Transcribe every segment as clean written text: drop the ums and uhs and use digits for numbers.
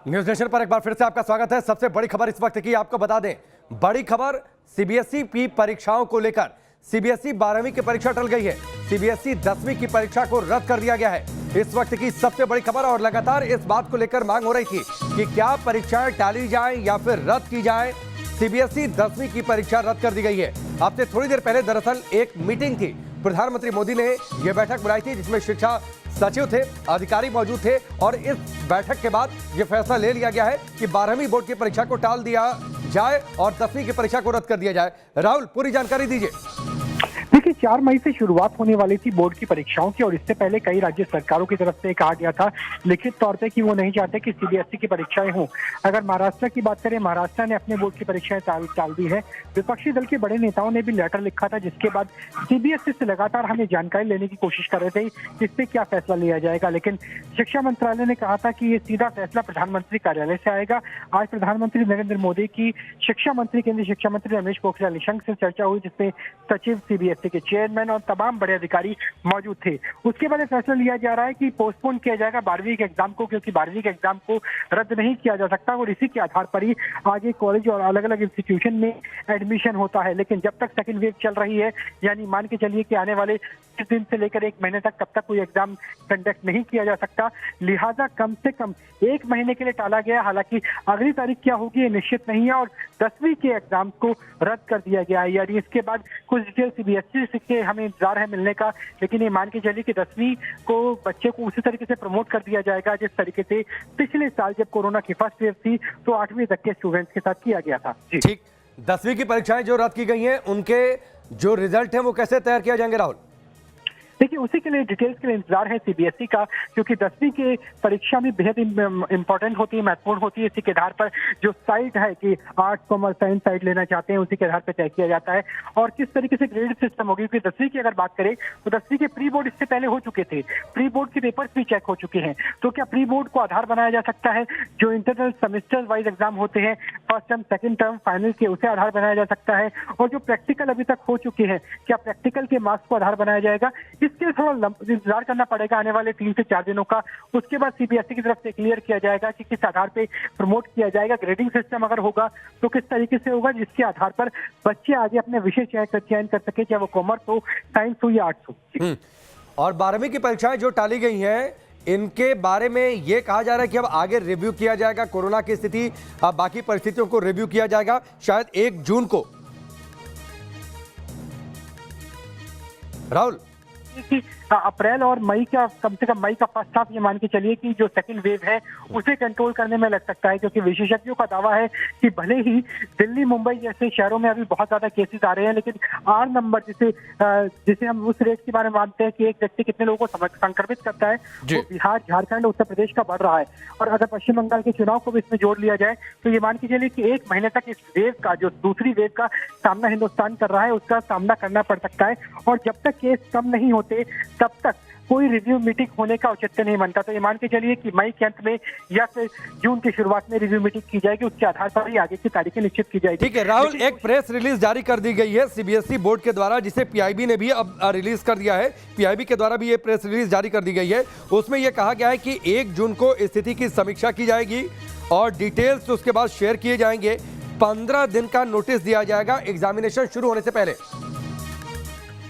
News nation पर एक बार फिर से आपका स्वागत है। सबसे बड़ी खबर इस वक्त की आपको बता दें, बड़ी खबर सीबीएसई की परीक्षाओं को लेकर। सीबीएसई 12वीं की परीक्षा टल गई है, सीबीएसई 10वीं की परीक्षा को रद्द कर दिया गया है। इस वक्त की सबसे बड़ी खबर और लगातार इस बात को लेकर मांग हो रही थी कि क्या परीक्षाएं टाली जाए या फिर रद्द की जाए। सीबीएसई 10वीं की परीक्षा रद्द कर दी गई है। अब से थोड़ी देर पहले दरअसल एक मीटिंग थी, प्रधानमंत्री मोदी ने यह बैठक बुलाई थी जिसमें शिक्षा सचिव थे, अधिकारी मौजूद थे और इस बैठक के बाद यह फैसला ले लिया गया है कि 12वीं बोर्ड की परीक्षा को टाल दिया जाए और 10वीं की परीक्षा को रद्द कर दिया जाए। राहुल, पूरी जानकारी दीजिए। देखिए, 4 मई से शुरुआत होने वाली थी बोर्ड की परीक्षाओं की और इससे पहले कई राज्य सरकारों की तरफ से कहा गया था लिखित तौर पे कि वो नहीं चाहते कि सीबीएसई की परीक्षाएं हों। अगर महाराष्ट्र की बात करें, महाराष्ट्र ने अपने बोर्ड की परीक्षाएं टाल दी है। विपक्षी दल के बड़े नेताओं ने भी लेटर लिखा था जिसके बाद सीबीएसई से लगातार हमें जानकारी लेने की कोशिश कर रहे थे कि इस पे क्या फैसला लिया जाएगा, लेकिन शिक्षा मंत्रालय ने कहा था कि ये सीधा फैसला प्रधानमंत्री कार्यालय से आएगा। आज प्रधानमंत्री नरेंद्र मोदी की शिक्षा मंत्री, केंद्रीय शिक्षा मंत्री रमेश पोखरियाल निशंक से चर्चा हुई जिसमें सचिव, सीबीएसई के चेयरमैन और तमाम बड़े अधिकारी मौजूद थे। उसके बाद फैसला लिया जा रहा है कि पोस्टपोन किया जाएगा 12वीं के एग्जाम को, क्योंकि 12वीं के एग्जाम को रद्द नहीं किया जा सकता और इसी के आधार पर ही आगे कॉलेज और अलग अलग इंस्टीट्यूशन में एडमिशन होता है। लेकिन जब तक सेकंड वेव चल रही है, यानी मान के चलिए कि आने वाले 30 दिन से लेकर 1 महीने तक तब तक कोई एग्जाम कंडक्ट नहीं किया जा सकता। लिहाजा कम से कम 1 महीने के लिए टाला गया। हालांकि अगली तारीख क्या होगी ये निश्चित नहीं है और 10वीं के एग्जाम को रद्द कर दिया गया है। यानी इसके बाद कुछ डिटेल सीबीएसई के हमें इंतजार है मिलने का, लेकिन ये मान के चलिए कि 10वीं को बच्चे को उसी तरीके से प्रमोट कर दिया जाएगा जिस तरीके से पिछले साल जब कोरोना की फर्स्ट वेव थी तो 8वीं तक के स्टूडेंट्स के साथ किया गया था। ठीक, 10वीं की परीक्षाएं जो रद्द की गई हैं उनके जो रिजल्ट हैं वो कैसे तैयार किया जाएंगे राहुल? देखिए, उसी के लिए डिटेल्स के लिए इंतजार है सीबीएसई का, क्योंकि 10वीं के परीक्षा में बेहद इंपॉर्टेंट होती है, महत्वपूर्ण होती है। इसी के आधार पर जो साइट है कि आर्ट्स, कॉमर्स, साइंस साइट लेना चाहते हैं उसी के आधार पर तय किया जाता है और किस तरीके से ग्रेड सिस्टम होगी। क्योंकि 10वीं की अगर बात करें तो 10वीं के प्री बोर्ड इससे पहले हो चुके थे, प्री बोर्ड के पेपर्स भी चेक हो चुके हैं। तो क्या प्री बोर्ड को आधार बनाया जा सकता है? जो इंटरनल सेमेस्टर वाइज एग्जाम होते हैं, first term, second term, final के, उसे आधार बनाया जा सकता है। और जो प्रैक्टिकल अभी तक हो चुके हैं, क्या प्रैक्टिकल के मार्क्स को आधार बनाया जाएगा? इसके लिए थोड़ा इंतजार करना पड़ेगा आने वाले 3 से 4 दिनों का। उसके बाद सीबीएसई की तरफ से क्लियर किया जाएगा कि किस आधार पे प्रमोट किया जाएगा। ग्रेडिंग सिस्टम अगर होगा तो किस तरीके से होगा, जिसके आधार पर बच्चे आगे अपने विषय चयन कर सके, चाहे वो कॉमर्स हो, साइंस हो या आर्ट्स हो। और 12वीं की परीक्षाएं जो टाली गई हैं इनके बारे में ये कहा जा रहा है कि अब आगे रिव्यू किया जाएगा, कोरोना की स्थिति, अब बाकी परिस्थितियों को रिव्यू किया जाएगा शायद 1 जून को। राहुल, अप्रैल और मई का, कम से कम मई का फर्स्ट हाफ ये मान के चलिए कि जो सेकंड वेव है उसे कंट्रोल करने में लग सकता है, क्योंकि विशेषज्ञों का दावा है कि भले ही दिल्ली, मुंबई जैसे शहरों में अभी बहुत ज्यादा केसेस आ रहे हैं, लेकिन R नंबर जिसे हम उस रेट के बारे में मानते हैं कि एक व्यक्ति कितने लोगों को संक्रमित करता है, वो बिहार, झारखंड, उत्तर प्रदेश का बढ़ रहा है। और अगर पश्चिम बंगाल के चुनाव को भी इसमें जोड़ लिया जाए तो ये मान के चलिए कि 1 महीने तक इस वेव का, जो दूसरी वेव का सामना हिंदुस्तान कर रहा है, उसका सामना करना पड़ सकता है। और जब तक केस कम नहीं होते तब तक कोई रिव्यू मीटिंग होने का औचित्य नहीं बनता। तो ये मान के चलिए कि मई के अंत में या फिर जून की शुरुआत में रिव्यू मीटिंग की जाएगी, उसके आधार पर ही आगे की तारीखें निश्चित की जाएगी। ठीक है राहुल, एक प्रेस रिलीज जारी कर दी गई है सीबीएसई बोर्ड के द्वारा, जिसे पीआईबी ने भी अब रिलीज कर दिया है। पीआईबी के द्वारा भी ये प्रेस रिलीज जारी कर दी गई है। उसमें यह कहा गया है कि 1 जून को स्थिति की समीक्षा की जाएगी और डिटेल्स उसके बाद शेयर किए जाएंगे। 15 दिन का नोटिस दिया जाएगा एग्जामिनेशन शुरू होने से पहले।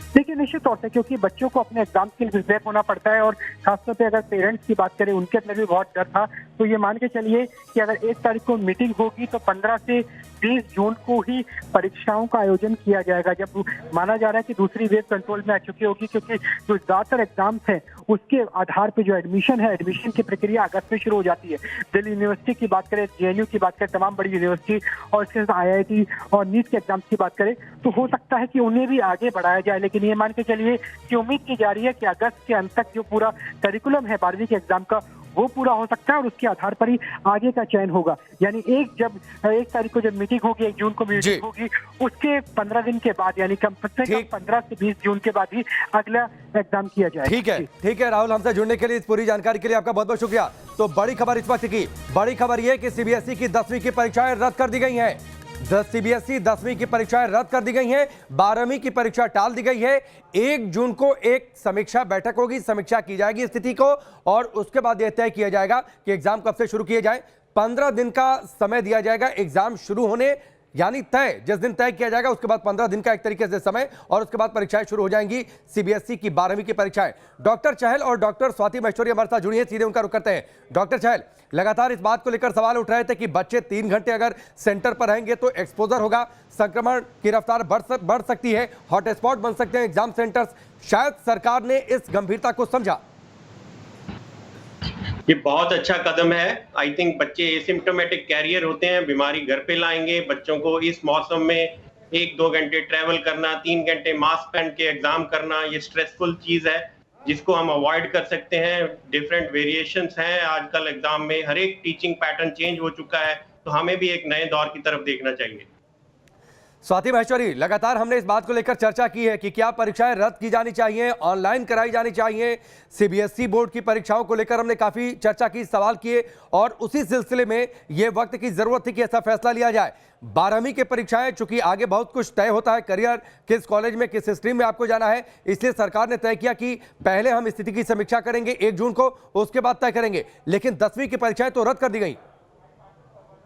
देखिए, निश्चित तौर से क्योंकि बच्चों को अपने एग्जाम के लिए प्रिपेयर होना पड़ता है और खासतौर पे अगर पेरेंट्स की बात करें, उनके अंदर भी बहुत डर था। तो ये मान के चलिए कि अगर 1 तारीख को मीटिंग होगी तो 15 से 20 जून को ही परीक्षाओं का आयोजन किया जाएगा, जब माना जा रहा है कि दूसरी वेव कंट्रोल में आ चुकी होगी। क्योंकि जो ज्यादातर एग्जाम्स हैं उसके आधार पे जो एडमिशन है, एडमिशन की प्रक्रिया अगस्त में शुरू हो जाती है। दिल्ली यूनिवर्सिटी की बात करें, जेएनयू की बात करें, तमाम बड़ी यूनिवर्सिटी और इसके साथ आईआईटी और नीट के एग्जाम्स की बात करें तो हो सकता है कि उन्हें भी आगे बढ़ाया जाए। लेकिन ये मान के चलिए कि उम्मीद की जा रही है कि अगस्त के अंत तक जो पूरा करिकुलम है 12वीं के एग्जाम का वो पूरा हो सकता है और उसके आधार पर ही आगे का चयन होगा। यानी 1 तारीख को जब मीटिंग होगी, 1 जून को मीटिंग होगी, उसके 15 दिन के बाद, यानी कम से कम 15 से 20 जून के बाद ही अगला एग्जाम किया जाएगा। ठीक है राहुल, हमसे जुड़ने के लिए, इस पूरी जानकारी के लिए आपका बहुत बहुत शुक्रिया। तो बड़ी खबर इस वक्त की, बड़ी खबर यह कि सीबीएसई की 10वीं की परीक्षाएं रद्द कर दी गई हैं। सीबीएसई 10वीं की परीक्षाएं रद्द कर दी गई हैं, 12वीं की परीक्षा टाल दी गई है। 1 जून को एक समीक्षा बैठक होगी, समीक्षा की जाएगी स्थिति को और उसके बाद यह तय किया जाएगा कि एग्जाम कब से शुरू किए जाए। 15 दिन का समय दिया जाएगा एग्जाम शुरू होने, यानी तय जिस दिन तय किया जाएगा उसके बाद 15 दिन का एक तरीके से समय, और उसके बाद परीक्षाएं शुरू हो जाएंगी, सीबीएसई की 12वीं की परीक्षाएं। डॉक्टर चहल और डॉक्टर स्वाति महेश्वरी हमारे साथ जुड़ी हैं, सीधे उनका रुख करते हैं। डॉक्टर चहल, लगातार इस बात को लेकर सवाल उठ रहे थे कि बच्चे 3 घंटे अगर सेंटर पर रहेंगे तो एक्सपोजर होगा, संक्रमण की रफ्तार बढ़ सकती है, हॉटस्पॉट बन सकते हैं एग्जाम सेंटर्स। शायद सरकार ने इस गंभीरता को समझा। ये बहुत अच्छा कदम है। आई थिंक बच्चे एसिम्प्टोमेटिक कैरियर होते हैं, बीमारी घर पे लाएंगे। बच्चों को इस मौसम में 1-2 घंटे ट्रैवल करना, 3 घंटे मास्क पहन के एग्जाम करना, ये स्ट्रेसफुल चीज है जिसको हम अवॉइड कर सकते हैं। डिफरेंट वेरिएशंस हैं आजकल एग्जाम में, हर एक टीचिंग पैटर्न चेंज हो चुका है, तो हमें भी एक नए दौर की तरफ देखना चाहिए। स्वाति महेश्वरी, लगातार हमने इस बात को लेकर चर्चा की है कि क्या परीक्षाएं रद्द की जानी चाहिए, ऑनलाइन कराई जानी चाहिए। सीबीएसई बोर्ड की परीक्षाओं को लेकर हमने काफी चर्चा की, सवाल किए, और उसी सिलसिले में यह वक्त की जरूरत थी कि ऐसा फैसला लिया जाए। 12वीं की परीक्षाएं, चूंकि आगे बहुत कुछ तय होता है, करियर किस कॉलेज में किस स्ट्रीम में आपको जाना है, इसलिए सरकार ने तय किया कि पहले हम स्थिति की समीक्षा करेंगे 1 जून को, उसके बाद तय करेंगे। लेकिन 10वीं की परीक्षाएं तो रद्द कर दी गई।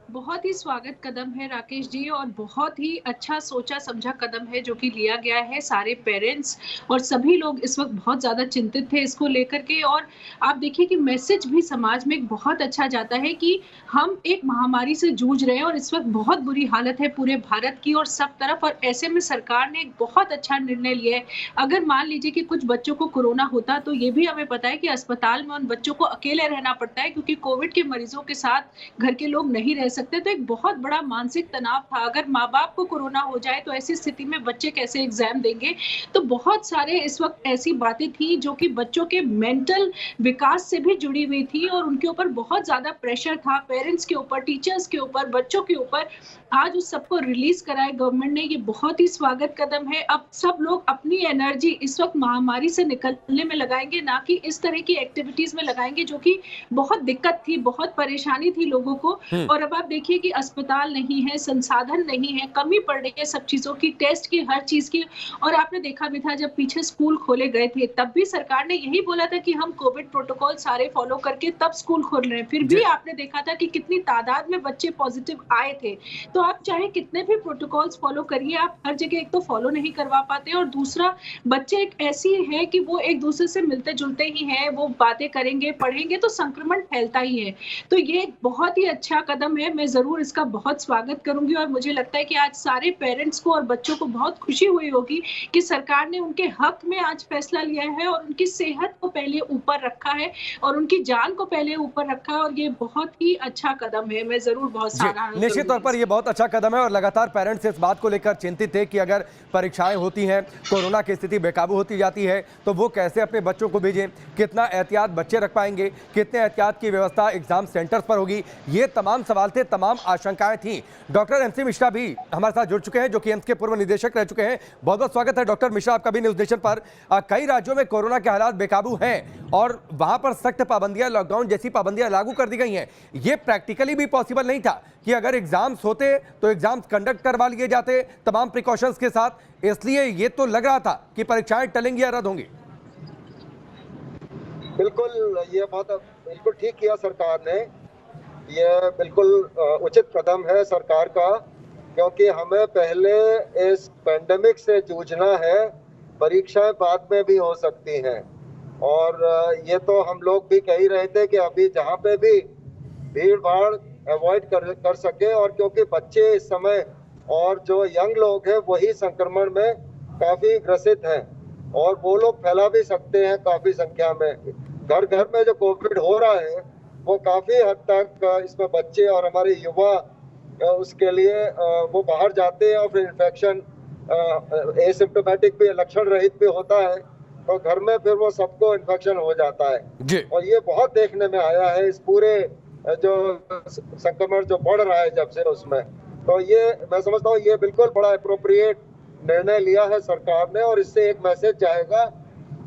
बहुत ही स्वागत कदम है राकेश जी, और बहुत ही अच्छा सोचा समझा कदम है जो कि लिया गया है। सारे पेरेंट्स और सभी लोग इस वक्त बहुत ज़्यादा चिंतित थे इसको लेकर के, और आप देखिए कि मैसेज भी समाज में एक बहुत अच्छा जाता है कि हम एक महामारी से जूझ रहे हैं और इस वक्त बहुत बुरी हालत है पूरे भारत की और सब तरफ, और ऐसे में सरकार ने एक बहुत अच्छा निर्णय लिया है। अगर मान लीजिए कि कुछ बच्चों को कोरोना होता तो ये भी हमें पता है कि अस्पताल में उन बच्चों को अकेले रहना पड़ता है, क्योंकि कोविड के मरीजों के साथ घर के लोग नहीं रह सकते। तो एक बहुत बड़ा मानसिक तनाव था। अगर माँ बाप को कोरोना हो जाए तो ऐसी स्थिति में बच्चे कैसे एग्जाम देंगे। तो बहुत सारे इस वक्त ऐसी बातें थी जो कि बच्चों के मेंटल विकास से भी जुड़ी हुई थी, और उनके ऊपर बहुत ज्यादा प्रेशर था, पेरेंट्स के ऊपर, टीचर्स के ऊपर, बच्चों के ऊपर। आज उस सबको रिलीज कराया गवर्नमेंट ने, ये बहुत ही स्वागत कदम है। अब सब लोग अपनी एनर्जी इस वक्त महामारी से निकलने में लगाएंगे, ना कि इस तरह की एक्टिविटीज में लगाएंगे जो कि बहुत दिक्कत थी, बहुत परेशानी थी लोगों को। और अब आप देखिए कि अस्पताल नहीं है, संसाधन नहीं है, कमी पड़ रही है सब चीजों की, टेस्ट की, हर चीज की। और आपने देखा भी था जब पीछे स्कूल खोले गए थे तब भी सरकार ने यही बोला था कि हम कोविड प्रोटोकॉल सारे फॉलो करके तब स्कूल खोल रहे हैं। फिर भी आपने देखा था कि कितनी तादाद में बच्चे पॉजिटिव आए थे। तो आप चाहे कितने भी प्रोटोकॉल्स फॉलो करिए, आप हर जगह एक तो फॉलो नहीं करवा पाते, और दूसरा बच्चे एक ऐसी है कि वो एक दूसरे से मिलते जुलते ही हैं, वो बातें करेंगे, पढ़ेंगे तो संक्रमण फैलता ही है। तो ये बहुत ही अच्छा कदम है, मैं जरूर इसका बहुत स्वागत करूंगी। और मुझे लगता है कि आज सारे पेरेंट्स को और बच्चों को बहुत खुशी हुई होगी कि सरकार ने उनके हक में आज फैसला लिया है और उनकी सेहत को पहले ऊपर रखा है और उनकी जान को पहले ऊपर रखा है, और ये बहुत ही अच्छा कदम है। मैं जरूर बहुत सराहना करूंगी। निश्चित तौर पर ये बहुत अच्छा कदम है, और लगातार पेरेंट्स इस बात को लेकर चिंतित थे कि अगर परीक्षाएं होती हैं, कोरोना की स्थिति बेकाबू होती जाती है, तो वो कैसे अपने बच्चों को भेजें, कितना एहतियात बच्चे रख पाएंगे, कितने एहतियात की व्यवस्था एग्जाम सेंटर्स पर होगी। ये तमाम सवाल थे, तमाम आशंकाएं थी। डॉक्टर एमसी मिश्रा भी हमारे साथ जुड़ चुके हैं, जो कि एम्स के पूर्व निदेशक रह चुके हैं। बहुत बहुत स्वागत है डॉक्टर मिश्रा आपका भी न्यूज नेशन पर। कई राज्यों में कोरोना के हालात बेकाबू हैं और वहां पर सख्त पाबंदियां, लॉकडाउन जैसी पाबंदियां लागू कर दी गई हैं। ये प्रैक्टिकली भी पॉसिबल नहीं था कि अगर एग्जाम्स होते तो एग्जाम्स कंडक्ट करवा लिए जाते तमाम प्रिकॉशंस के साथ, इसलिए ये तो लग रहा था कि परीक्षाएं टलेंगी या रद्द होंगी। बिल्कुल, ये बात बिल्कुल ठीक किया सरकार ने। ये बिल्कुल उचित कदम है सरकार का, क्योंकि हमें पहले इस पैंडेमिक से जूझना है, परीक्षाएं बाद में भी हो सकती हैं। और ये तो हम लोग भी कह ही रहे थे कि अभी जहाँ पे भी भीड़ भाड़ अवॉइड कर सके, और क्योंकि बच्चे इस समय और जो यंग लोग हैं वही संक्रमण में काफ़ी ग्रसित हैं और वो लोग फैला भी सकते हैं काफ़ी संख्या में। घर घर में जो कोविड हो रहा है वो काफ़ी हद तक इसमें बच्चे और हमारे युवा उसके लिए वो बाहर जाते हैं और फिर इन्फेक्शन एसिम्प्टोमेटिक भी, लक्षण रहित भी होता है, तो घर में फिर वो सबको इन्फेक्शन हो जाता है। और ये बहुत देखने में आया है इस पूरे जो संक्रमण जो बढ़ रहा है जब से उसमें। तो ये मैं समझता हूँ ये बिल्कुल बड़ा अप्रोप्रिएट निर्णय लिया है सरकार ने, और इससे एक मैसेज जाएगा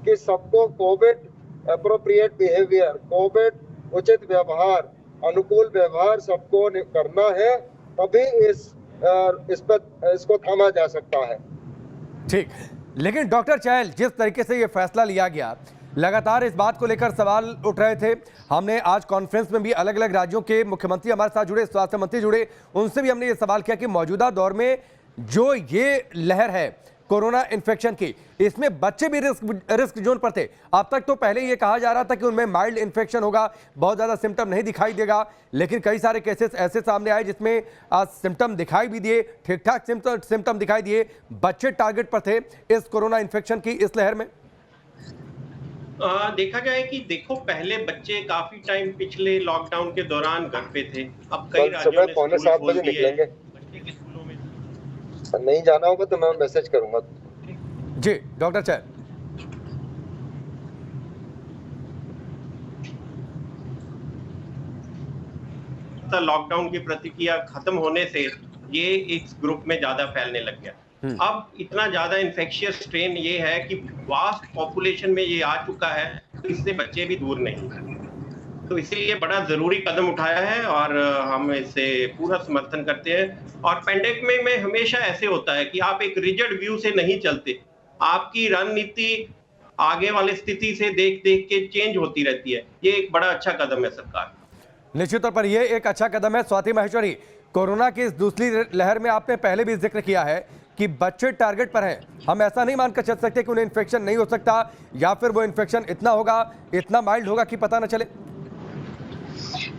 कि सबको कोविड अप्रोप्रिएट बिहेवियर, कोविड उचित व्यवहार, अनुकूल व्यवहार सबको करना है, तभी इसको थामा जा सकता है। ठीक, लेकिन डॉक्टर चहल, जिस तरीके से ये फैसला लिया गया, लगातार इस बात को लेकर सवाल उठ रहे थे। हमने आज कॉन्फ्रेंस में भी अलग अलग राज्यों के मुख्यमंत्री हमारे साथ जुड़े, स्वास्थ्य मंत्री जुड़े, उनसे भी हमने ये सवाल किया कि मौजूदा दौर में जो ये लहर है कोरोना इन्फेक्शन की, इसमें बच्चे भी रिस्क जोन पर थे। अब तक तो पहले ये कहा जा रहा था कि उनमें माइल्ड इन्फेक्शन होगा, बहुत ज़्यादा सिम्टम नहीं दिखाई देगा, लेकिन कई सारे केसेस ऐसे सामने आए जिसमें सिम्टम दिखाई भी दिए, ठीक ठाक सिम्टम दिखाई दिए। बच्चे टारगेट पर थे इस कोरोना इन्फेक्शन की इस लहर में। देखा जाए कि देखो, पहले बच्चे काफी टाइम पिछले लॉकडाउन के दौरान घर पे थे। अब कई राज्यों ने पौने 7 बजे निकलेंगे। बच्चे के स्कूलों में नहीं जाना होगा तो मैं मैसेज करूंगा। जी डॉक्टर चैन। लॉकडाउन की प्रतिक्रिया खत्म होने से ये इस ग्रुप में ज्यादा फैलने लग गया। अब इतना ज्यादा इन्फेक्शियस स्ट्रेन ये है कि वास्ट पॉपुलेशन में ये आ चुका है, इससे बच्चे भी दूर नहीं, तो इसीलिए बड़ा जरूरी कदम उठाया है और हम इससे पूरा समर्थन करते हैं। और पेंडेमिक में हमेशा ऐसे होता है कि आप एक रिजिड व्यू से नहीं चलते, आपकी रणनीति आगे वाली स्थिति से देख देख के चेंज होती रहती है। ये एक बड़ा अच्छा कदम है सरकार। निश्चित तौर पर यह एक अच्छा कदम है। स्वाति माहेश्वरी, कोरोना की इस दूसरी लहर में आपने पहले भी जिक्र किया है कि बच्चे टारगेट पर हैं। हम ऐसा नहीं मानकर चल सकते कि उन्हें इन्फेक्शन नहीं हो सकता, या फिर वो इन्फेक्शन इतना होगा, इतना माइल्ड होगा कि पता न चले।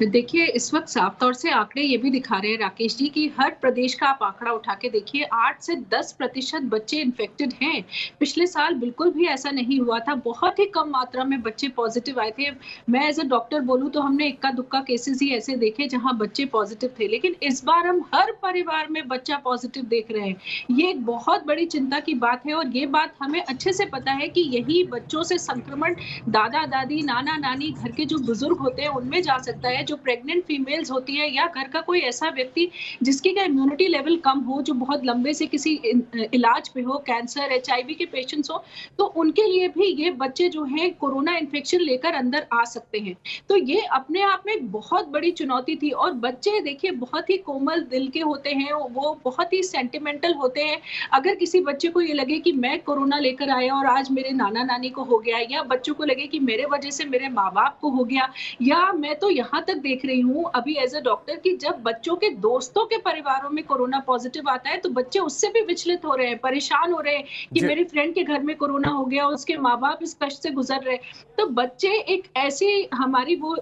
देखिए, इस वक्त साफ तौर से आंकड़े ये भी दिखा रहे हैं राकेश जी कि हर प्रदेश का आप आंकड़ा उठा के देखिए, 8 से 10% बच्चे इन्फेक्टेड हैं। पिछले साल बिल्कुल भी ऐसा नहीं हुआ था, बहुत ही कम मात्रा में बच्चे पॉजिटिव आए थे। मैं एज अ डॉक्टर बोलूं तो हमने इक्का दुक्का केसेस ही ऐसे देखे जहां बच्चे पॉजिटिव थे, लेकिन इस बार हम हर परिवार में बच्चा पॉजिटिव देख रहे हैं। ये एक बहुत बड़ी चिंता की बात है और ये बात हमें अच्छे से पता है कि यही बच्चों से संक्रमण दादा दादी, नाना नानी, घर के जो बुजुर्ग होते हैं उनमें जा सकता है, जो प्रेग्नेंट फीमेल्स होती है या घर का कोई ऐसा व्यक्ति जिसकी का इम्यूनिटी लेवल कम हो, जो बहुत लंबे से किसी इलाज पे हो, कैंसर, HIV के पेशेंट्स हो, तो उनके लिए भी ये बच्चे जो हैं कोरोना इन्फेक्शन लेकर अंदर आ सकते हैं। तो ये अपने आप में एक बहुत बड़ी चुनौती थी। और बच्चे देखिए बहुत ही कोमल दिल के होते हैं, वो बहुत ही सेंटिमेंटल होते हैं। अगर किसी बच्चे को ये लगे कि मैं कोरोना लेकर आया और आज मेरे नाना नानी को हो गया, या बच्चों को लगे कि मेरे वजह से मेरे माँ बाप को हो गया, या मैं तो यहाँ तक देख रही हूँ अभी एज अ डॉक्टर कि जब बच्चों के दोस्तों के परिवारों में कोरोना पॉजिटिव आता है तो बच्चे उससे भी विचलित हो रहे हैं, परेशान हो रहे हैं कि मेरे फ्रेंड के घर में कोरोना हो गया, उसके माँ बाप इस कष्ट से गुजर रहे। तो बच्चे एक ऐसी हमारी वो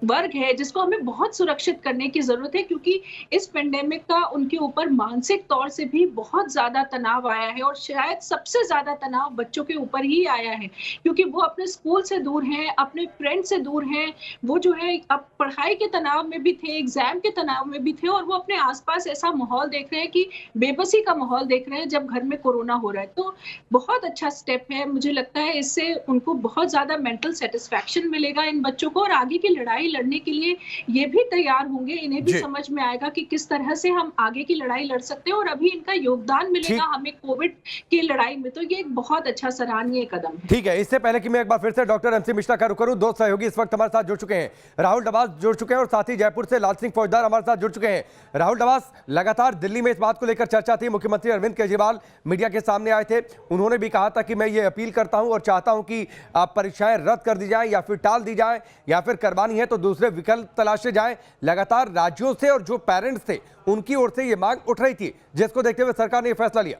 वर्ग है जिसको हमें बहुत सुरक्षित करने की जरूरत है, क्योंकि इस पेंडेमिक का उनके ऊपर मानसिक तौर से भी बहुत ज्यादा तनाव आया है और शायद सबसे ज्यादा तनाव बच्चों के ऊपर ही आया है, क्योंकि वो अपने स्कूल से दूर हैं, अपने फ्रेंड से दूर हैं। वो जो है अब पढ़ाई के तनाव में भी थे, एग्जाम के तनाव में भी थे, और वो अपने आसपास ऐसा माहौल देख रहे हैं कि बेबसी का माहौल देख रहे हैं जब घर में कोरोना हो रहा है। तो बहुत अच्छा स्टेप है, मुझे लगता है इससे उनको बहुत ज्यादा मेंटल सेटिस्फैक्शन मिलेगा इन बच्चों को, और आगे की लड़ाई लड़ने के लिए ये भी तैयार होंगे। इन्हें भी समझ में आएगा कि किस तरह से हम आगे की लड़ाई लड़ सकते हैं और अभी इनका योगदान मिलेगा हमें कोविड की लड़ाई में। तो ये एक बहुत अच्छा सराहनीय कदम है। ठीक है, इससे पहले कि मैं एक बार फिर से डॉक्टर MC मिश्रा का रुख करूं, दो सहयोगी इस वक्त हमारे साथ जुड़ चुके हैं। राहुल डबास जुड़ चुके हैं और साथ ही जयपुर से लाल सिंह फौजदार हमारे साथ जुड़ चुके हैं। राहुल डबास, लगातार दिल्ली में इस बात को लेकर चर्चा थी, मुख्यमंत्री अरविंद केजरीवाल मीडिया के सामने आए थे, उन्होंने भी कहा था कि मैं ये अपील करता हूं और चाहता हूं कि परीक्षाएं रद्द कर दी जाए या फिर टाल दी जाए, या फिर करवानी है तो दूसरे विकल्प तलाशे जाएं। लगातार राज्यों से और जो पेरेंट्स थे उनकी ओर से ये मांग उठ रही थी, जिसको देखते हुए सरकार ने यह फैसला लिया।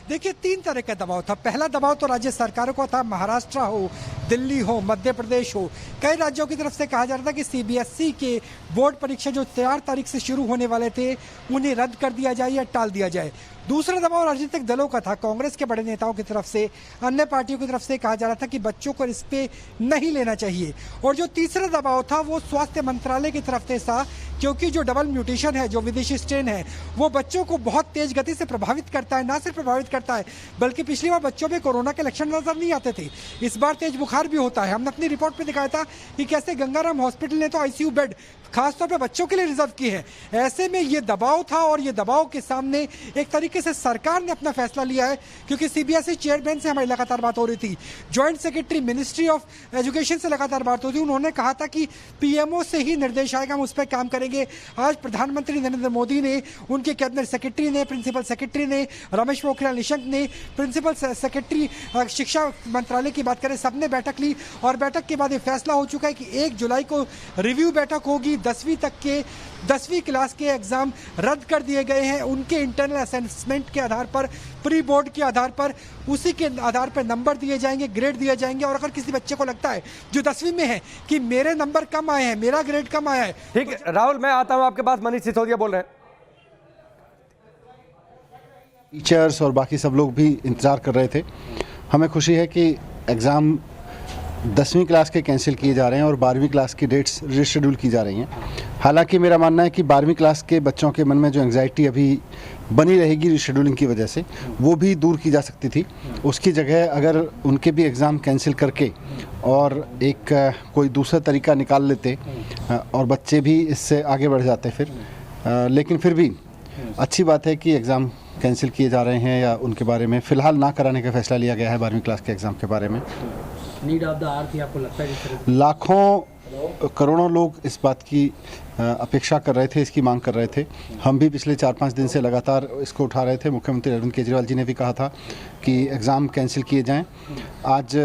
देखिए, 3 तरह का दबाव था। पहला दबाव तो राज्य सरकारों को था, महाराष्ट्र हो, दिल्ली हो, मध्य प्रदेश हो, कई राज्यों की तरफ से कहा जा रहा था कि CBSE के बोर्ड परीक्षा जो 4 तारीख से शुरू होने वाले थे उन्हें रद्द कर दिया जाए या टाल दिया जाए। दूसरा दबाव राजनीतिक दलों का था, कांग्रेस के बड़े नेताओं की तरफ से, अन्य पार्टियों की तरफ से कहा जा रहा था कि बच्चों को इस पे नहीं लेना चाहिए। और जो तीसरा दबाव था वो स्वास्थ्य मंत्रालय की तरफ से था, क्योंकि जो डबल म्यूटेशन है, जो विदेशी स्ट्रेन है, वो बच्चों को बहुत तेज गति से प्रभावित करता है। ना सिर्फ प्रभावित करता है बल्कि पिछली बार बच्चों में कोरोना के लक्षण नजर नहीं आते थे, इस बार तेज बुखार भी होता है। हमने अपनी रिपोर्ट में दिखाया था कि कैसे गंगाराम हॉस्पिटल ने तो ICU बेड खासतौर पे बच्चों के लिए रिजर्व की है। ऐसे में ये दबाव था और ये दबाव के सामने एक तरीके से सरकार ने अपना फैसला लिया है, क्योंकि सीबीएसई चेयरमैन से हमारी लगातार बात हो रही थी, joint secretary ministry of education से लगातार बात हो रही थी। उन्होंने कहा था कि पीएमओ से ही निर्देश आएगा, हम उस पर काम करेंगे। आज प्रधानमंत्री नरेंद्र मोदी ने, उनके कैबिनेट सेक्रेटरी ने, प्रिंसिपल सेक्रेटरी ने, रमेश पोखरियाल निशंक ने, प्रिंसिपल सेक्रेटरी शिक्षा मंत्रालय की बात करें, सबने बैठक ली और बैठक के बाद ये फैसला हो चुका है कि 1 जुलाई को रिव्यू बैठक होगी। 10वीं तक के 10वीं क्लास के एग्जाम रद्द कर दिए गए हैं। उनके इंटरनल असेसमेंट के आधार पर, प्री बोर्ड के आधार पर, उसी के आधार पर नंबर दिए जाएंगे, ग्रेड दिए जाएंगे। और अगर किसी बच्चे को लगता है जो 10वीं में है कि मेरे नंबर कम आए हैं, मेरा ग्रेड कम आया है, ठीक है राहुल, मैं आता हूं आपके पास। मनीष सिसोदिया बोल रहे हैं। टीचर्स और बाकी सब लोग भी इंतज़ार कर रहे थे। हमें खुशी है कि एग्ज़ाम 10वीं क्लास के कैंसिल किए जा रहे हैं और 12वीं क्लास की डेट्स रीशेड्यूल की जा रही हैं। हालांकि मेरा मानना है कि 12वीं क्लास के बच्चों के मन में जो एंग्जाइटी अभी बनी रहेगी रीशेड्यूलिंग की वजह से, वो भी दूर की जा सकती थी। उसकी जगह अगर उनके भी एग्ज़ाम कैंसिल करके और एक कोई दूसरा तरीका निकाल लेते और बच्चे भी इससे आगे बढ़ जाते फिर। लेकिन फिर भी अच्छी बात है कि एग्ज़ाम कैंसिल किए जा रहे हैं या उनके बारे में फ़िलहाल ना कराने का फैसला लिया गया है 12वीं क्लास के एग्ज़ाम के बारे में। नीड ऑफ द आवर थी, आपको लगता है जिस तरह लाखों करोड़ों लोग इस बात की अपेक्षा कर रहे थे, इसकी मांग कर रहे थे। हम भी पिछले 4-5 दिन से लगातार इसको उठा रहे थे। मुख्यमंत्री अरविंद केजरीवाल जी ने भी कहा था कि एग्ज़ाम कैंसिल किए जाएं। आज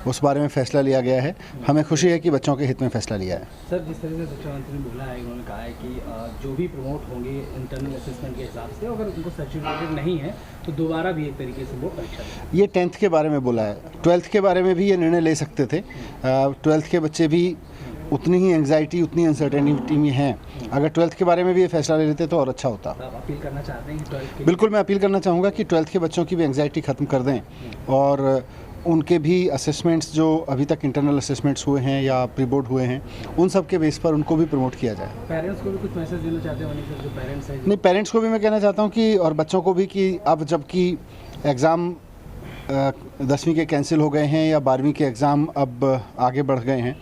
उस बारे में फैसला लिया गया है। हमें खुशी है कि बच्चों के हित में फैसला लिया है। सर, जिस तरह से शिक्षा मंत्री ने बोला है, उन्होंने कहा है कि जो भी प्रमोट होंगे इंटरनल असेसमेंट के हिसाब से, अगर उनको सर्टिफिकेट नहीं है तो दोबारा भी एक तरीके से वो परीक्षा दें। ये 10th के बारे में बोला है। 12th के बारे में भी ये निर्णय ले सकते थे। 12th के बच्चे भी उतनी ही एंग्जाइटी, उतनी अनसर्टेनिटी में हैं। अगर 12th के बारे में भी ये फैसला ले लेते तो और अच्छा होता। आप अपील करना चाहते हैं कि 12th के? बिल्कुल, मैं अपील करना चाहूँगा कि 12th के बच्चों की भी एंग्जाइटी ख़त्म कर दें और उनके भी असेसमेंट्स जो अभी तक इंटरनल असेसमेंट्स हुए हैं या प्री बोर्ड हुए हैं, उन सब के बेस पर उनको भी प्रमोट किया जाए। पेरेंट्स को भी कुछ मैसेज देना चाहते हैं सर, जो पेरेंट्स हैं? नहीं, पेरेंट्स को भी मैं कहना चाहता हूँ कि और बच्चों को भी कि अब जबकि एग्ज़ाम 10वीं के कैंसिल हो गए हैं या 12वीं के एग्ज़ाम अब आगे बढ़ गए हैं,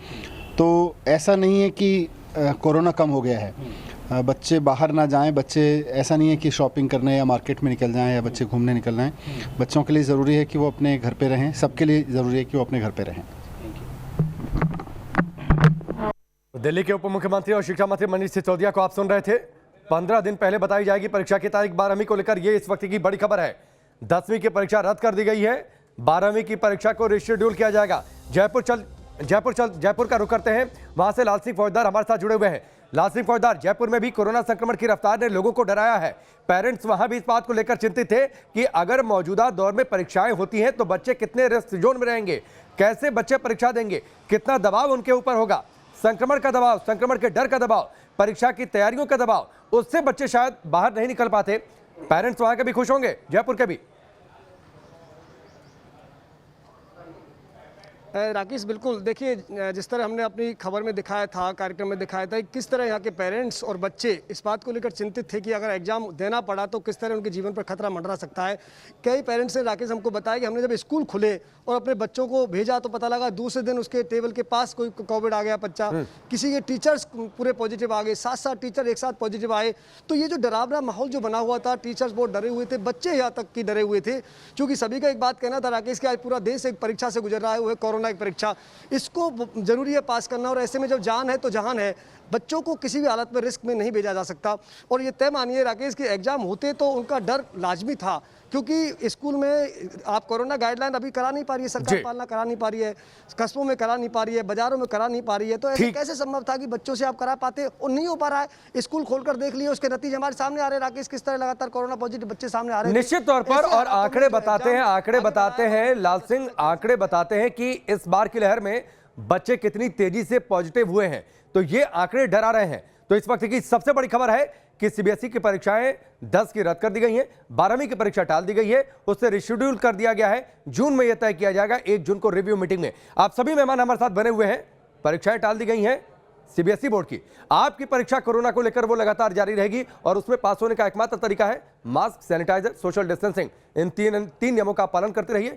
तो ऐसा नहीं है कि कोरोना कम हो गया है। बच्चे बाहर ना जाएं, बच्चे ऐसा नहीं है कि शॉपिंग करने या मार्केट में निकल जाएं या बच्चे घूमने निकल जाएं। बच्चों के लिए ज़रूरी है कि वो अपने घर पे रहें, सबके लिए ज़रूरी है कि वो अपने घर पे रहें। दिल्ली के उप मुख्यमंत्री और शिक्षा मंत्री मनीष सिसोदिया को आप सुन रहे थे। 15 दिन पहले बताई जाएगी परीक्षा की तारीख। 12वीं को लेकर ये इस वक्त की बड़ी खबर है। 10वीं की परीक्षा रद्द कर दी गई है। 12वीं की परीक्षा को रिशेड्यूल किया जाएगा। जयपुर का रुख करते हैं। वहां से लाल सिंह फौजदार हमारे साथ जुड़े हुए हैं। लाल सिंह फौजदार, जयपुर में भी कोरोना संक्रमण की रफ्तार ने लोगों को डराया है। पेरेंट्स वहां भी इस बात को लेकर चिंतित थे कि अगर मौजूदा दौर में परीक्षाएं होती हैं तो बच्चे कितने रिस्क जोन में रहेंगे, कैसे बच्चे परीक्षा देंगे, कितना दबाव उनके ऊपर होगा, संक्रमण का दबाव, संक्रमण के डर का दबाव, परीक्षा की तैयारियों का दबाव, उससे बच्चे शायद बाहर नहीं निकल पाते। पेरेंट्स वहां के भी खुश होंगे, जयपुर के भी। राकेश, बिल्कुल। देखिए, जिस तरह हमने अपनी खबर में दिखाया था, कार्यक्रम में दिखाया था, किस तरह यहाँ के पेरेंट्स और बच्चे इस बात को लेकर चिंतित थे कि अगर एग्जाम देना पड़ा तो किस तरह उनके जीवन पर खतरा मंडरा सकता है। कई पेरेंट्स ने, राकेश, हमको बताया कि हमने जब स्कूल खुले और अपने बच्चों को भेजा तो पता लगा दूसरे दिन उसके टेबल के पास कोई कोविड आ गया बच्चा, किसी के टीचर्स पूरे पॉजिटिव आ गए, 7 टीचर एक साथ पॉजिटिव आए। तो ये जो डरावना माहौल जो बना हुआ था, टीचर्स बहुत डरे हुए थे, बच्चे यहाँ तक कि डरे हुए थे। क्योंकि सभी का एक बात कहना था, राकेश, कि आज पूरा देश एक परीक्षा से गुजर रहा है, वो है कोरोना की परीक्षा। इसको जरूरी है पास करना, और ऐसे में जब जान है तो जहान है। बच्चों को किसी भी हालत में रिस्क में नहीं भेजा जा सकता। और ये तय मानिए राकेश कि एग्जाम होते तो उनका डर लाजमी था, क्योंकि स्कूल में आप कोरोना गाइडलाइन अभी करा नहीं पा रही है, सरकार पालना करा नहीं पा रही है, कस्बों में करा नहीं पा रही है, बाजारों में करा नहीं पा रही है। तो ऐसे कैसे संभव था कि बच्चों से आप करा पाते, और नहीं हो पा रहा है। स्कूल खोलकर देख लिए, उसके नतीजे हमारे सामने आ रहे हैं राकेश, किस तरह लगातार कोरोना पॉजिटिव बच्चे सामने आ रहे हैं। निश्चित तौर पर, और आंकड़े बताते हैं लाल सिंह, आंकड़े बताते हैं कि इस बार की लहर में बच्चे कितनी तेजी से पॉजिटिव हुए हैं, तो ये आंकड़े डरा रहे हैं। तो इस वक्त की सबसे बड़ी खबर है कि सीबीएसई की परीक्षाएं 10 की रद्द कर दी गई हैं, 12वीं की परीक्षा टाल दी गई है, उससे रिशेड्यूल कर दिया गया है। जून में यह तय किया जाएगा, 1 जून को रिव्यू मीटिंग में। आप सभी मेहमान हमारे साथ बने हुए हैं। परीक्षाएं टाल दी गई हैं सीबीएसई बोर्ड की। आपकी परीक्षा कोरोना को लेकर वो लगातार जारी रहेगी और उसमें पास होने का एकमात्र तरीका है मास्क, सैनिटाइजर, सोशल डिस्टेंसिंग। इन तीन नियमों का पालन करते रहिए।